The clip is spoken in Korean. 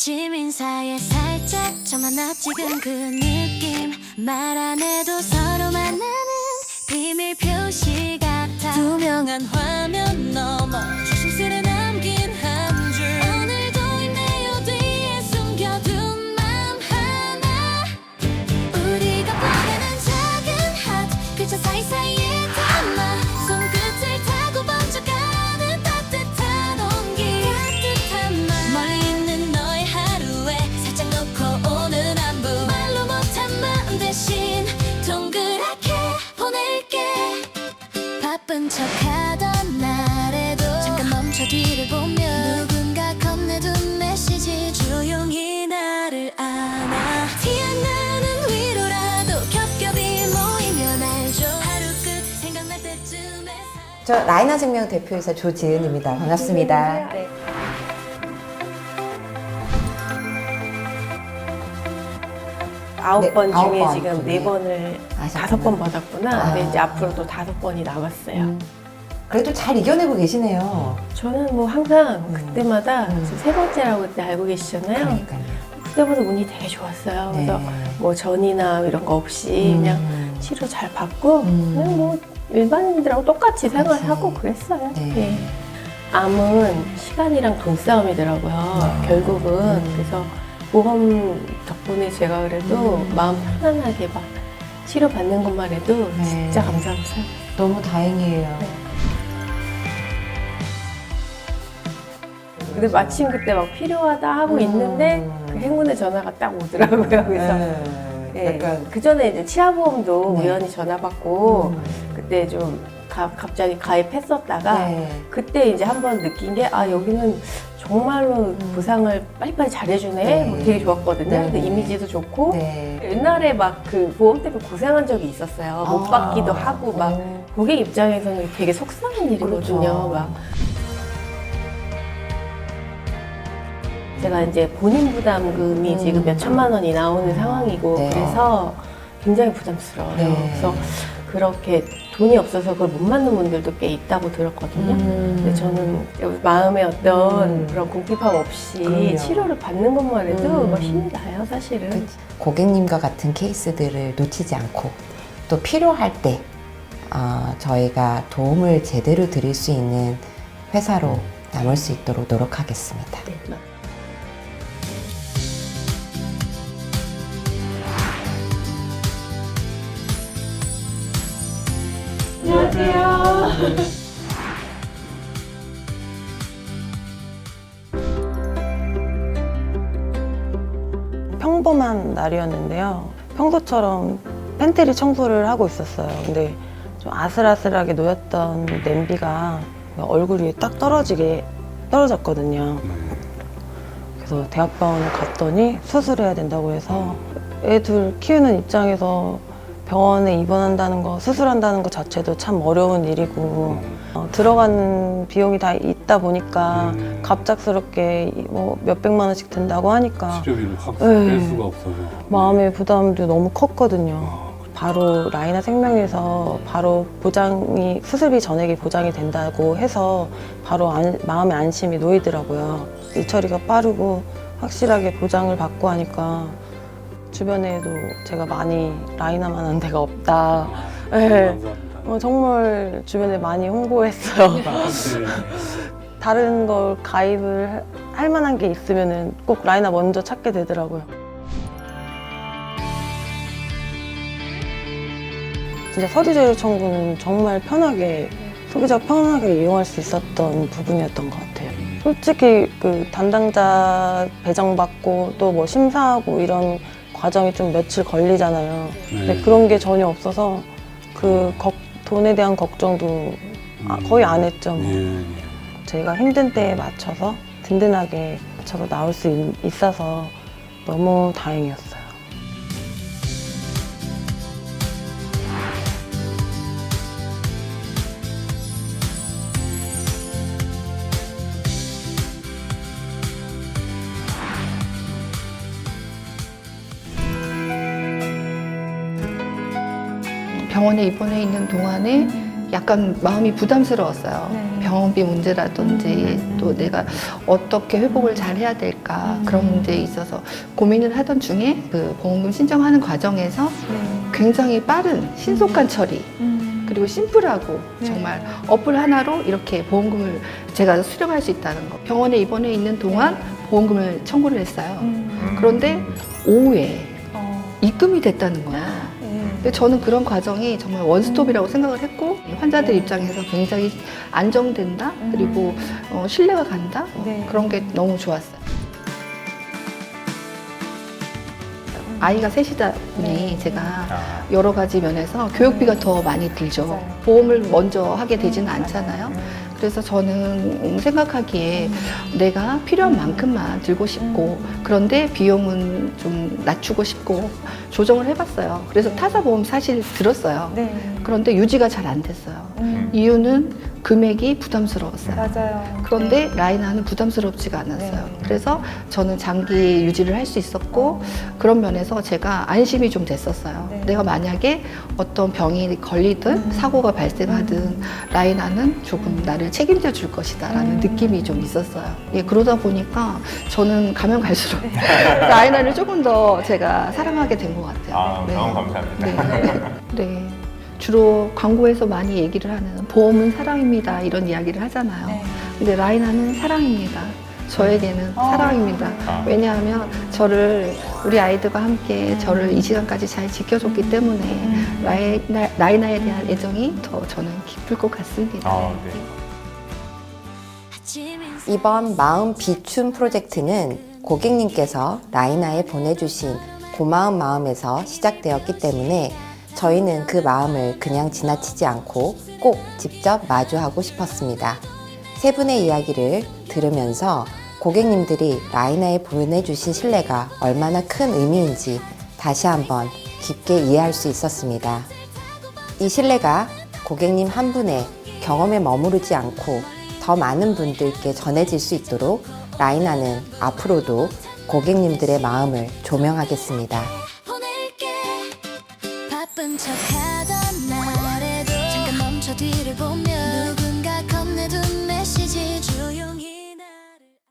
아침 인사에 살짝 저만 낯익은 그 느낌 말 안 해도 서로 만나는 비밀 표시 같아 투명한 화면 너머 조심스레 남긴 한 줄 오늘도 있네요 뒤에 숨겨둔 맘 하나 우리가 보내는 작은 하트 글자 사이사이에 담아 손끝을 타고 번져가는 따뜻한 온기 따뜻한 말 멀리 있는 너의 하루에 살짝 놓고 오는 안부 말로 못한 마음 대신 동그랗게 보낼게 바쁜 척하던 날에도 잠깐 멈춰 뒤를 보며 누군가 건네둔 메시지 조용히 나를 안아 티 안 나는 위로라도 겹겹이 모이면 알죠 하루 끝 생각날 때쯤에 저 라이나 생명 대표이사 조지은입니다. 반갑습니다. 네. 아홉 번 아홉 중에 번 지금 중에. 네 번을 하셨구나. 5번 받았구나. 아. 근데 이제 앞으로 또 5번이 남았어요. 그래도 잘 이겨내고 계시네요. 저는 뭐 항상 그때마다 지금 세 번째라고 그때 알고 계시잖아요. 그러니까요. 그때마다 운이 되게 좋았어요. 그래서 네. 뭐 전이나 이런 거 없이 그냥 치료 잘 받고 그냥 뭐 일반인들하고 똑같이 생활하고 그랬어요. 네. 예. 암은 시간이랑 돈 싸움이더라고요. 결국은 그래서 보험 덕분에 제가 그래도 마음 편안하게 막 치료 받는 것만 해도 네. 진짜 감사하고 살아요. 너무 다행이에요. 네. 근데 마침 그때 막 필요하다 하고 있는데 그 행운의 전화가 딱 오더라고요. 그래서 예, 약간 그 전에 이제 치아보험도 네. 우연히 전화 받고 그때 좀 갑자기 가입했었다가 네. 그때 이제 한번 느낀 게 아 여기는 정말로 보상을 빨리빨리 잘해주네. 네. 뭐 되게 좋았거든요. 네. 근데 이미지도 좋고 네. 옛날에 막 그 보험 때문에 고생한 적이 있었어요. 못 아. 받기도 하고 막 오. 고객 입장에서는 되게 속상한 일이거든요. 그렇죠. 막 제가 이제 본인 부담금이 지금 몇 천만 원이 나오는 상황이고 네. 그래서 굉장히 부담스러워요. 네. 그래서 그렇게 돈이 없어서 그걸 못 맞는 분들도 꽤 있다고 들었거든요. 근데 저는 마음에 어떤 그런 궁핍함 없이 그럼요. 치료를 받는 것만 해도 막 힘이 나요, 사실은. 고객님과 같은 케이스들을 놓치지 않고 또 필요할 때 저희가 도움을 제대로 드릴 수 있는 회사로 남을 수 있도록 노력하겠습니다. 네. 안녕하세요. 평범한 날이었는데요. 평소처럼 팬트리 청소를 하고 있었어요. 근데 좀 아슬아슬하게 놓였던 냄비가 얼굴 위에 딱 떨어졌거든요. 그래서 대학병원을 갔더니 수술해야 된다고 해서 애 둘 키우는 입장에서 병원에 입원한다는 거, 수술한다는 것 자체도 참 어려운 일이고 들어가는 비용이 다 있다 보니까 갑작스럽게 뭐 몇백만 원씩 든다고 하니까 치료비를 확 네. 뺄 수가 없어서 마음의 부담도 너무 컸거든요. 바로 라이나 생명에서 바로 보장이 수술비 전액이 보장이 된다고 해서 바로 마음의 안심이 놓이더라고요. 일 처리가 빠르고 확실하게 보장을 받고 하니까 주변에도 제가 많이 라이나만한 데가 없다. 네. 감사합니다. 정말 주변에 많이 홍보했어요. 네. 다른 걸 가입을 할 만한 게 있으면은 꼭 라이나 먼저 찾게 되더라고요. 진짜 서류자료 청구는 정말 편하게, 소비자가 편하게 이용할 수 있었던 부분이었던 것 같아요. 솔직히 그 담당자 배정받고 또 뭐 심사하고 이런 과정이 좀 며칠 걸리잖아요. 근데 그런 게 전혀 없어서 그 돈에 대한 걱정도 거의 안 했죠. 뭐. 예. 제가 힘든 때에 맞춰서 든든하게 맞춰서 나올 수 있어서 너무 다행이었어요. 병원에 입원해 있는 동안에 약간 마음이 부담스러웠어요. 네. 병원비 문제라든지 또 내가 어떻게 회복을 잘 해야 될까 그런 문제에 있어서 고민을 하던 중에 그 보험금 신청하는 과정에서 네. 굉장히 빠른 신속한 처리 그리고 심플하고 네. 정말 어플 하나로 이렇게 보험금을 제가 수령할 수 있다는 거. 병원에 입원해 있는 동안 보험금을 청구를 했어요. 그런데 오후에 입금이 됐다는 거야. 근데 저는 그런 과정이 정말 원스톱이라고 생각을 했고 환자들 입장에서 굉장히 안정된다 그리고 신뢰가 간다 네. 그런 게 너무 좋았어요. 아이가 셋이다 보니 제가 여러 가지 면에서 교육비가 더 많이 들죠. 맞아요. 보험을 먼저 하게 되지는 않잖아요. 그래서 저는 생각하기에 내가 필요한 만큼만 들고 싶고 그런데 비용은 좀 낮추고 싶고 조정을 해봤어요. 그래서 타사보험 사실 들었어요. 네. 그런데 유지가 잘 안 됐어요. 이유는 금액이 부담스러웠어요. 맞아요. 그런데 라이나는 부담스럽지가 않았어요. 네. 그래서 저는 장기 유지를 할 수 있었고 그런 면에서 제가 안심이 좀 됐었어요. 네. 내가 만약에 어떤 병이 걸리든 사고가 발생하든 라이나는 조금 나를 책임져 줄 것이다 라는 느낌이 좀 있었어요. 예, 그러다 보니까 저는 가면 갈수록 라이나를 조금 더 제가 사랑하게 된 것 같아요. 아, 너무 감사합니다. 네. 네. 주로 광고에서 많이 얘기를 하는 보험은 사랑입니다 이런 이야기를 하잖아요. 네. 근데 라이나는 사랑입니다. 저에게는 사랑입니다. 아. 왜냐하면 저를 우리 아이들과 함께 저를 이 시간까지 잘 지켜줬기 때문에 라이나에 대한 애정이 더 저는 깊을 것 같습니다. 아, 네. 이번 마음 비춤 프로젝트는 고객님께서 라이나에 보내주신 고마운 마음에서 시작되었기 때문에 저희는 그 마음을 그냥 지나치지 않고 꼭 직접 마주하고 싶었습니다. 세 분의 이야기를 들으면서 고객님들이 라이나에 보내주신 신뢰가 얼마나 큰 의미인지 다시 한번 깊게 이해할 수 있었습니다. 이 신뢰가 고객님 한 분의 경험에 머무르지 않고 더 많은 분들께 전해질 수 있도록 라이나는 앞으로도 고객님들의 마음을 조명하겠습니다. 보낼게 바쁜 척하던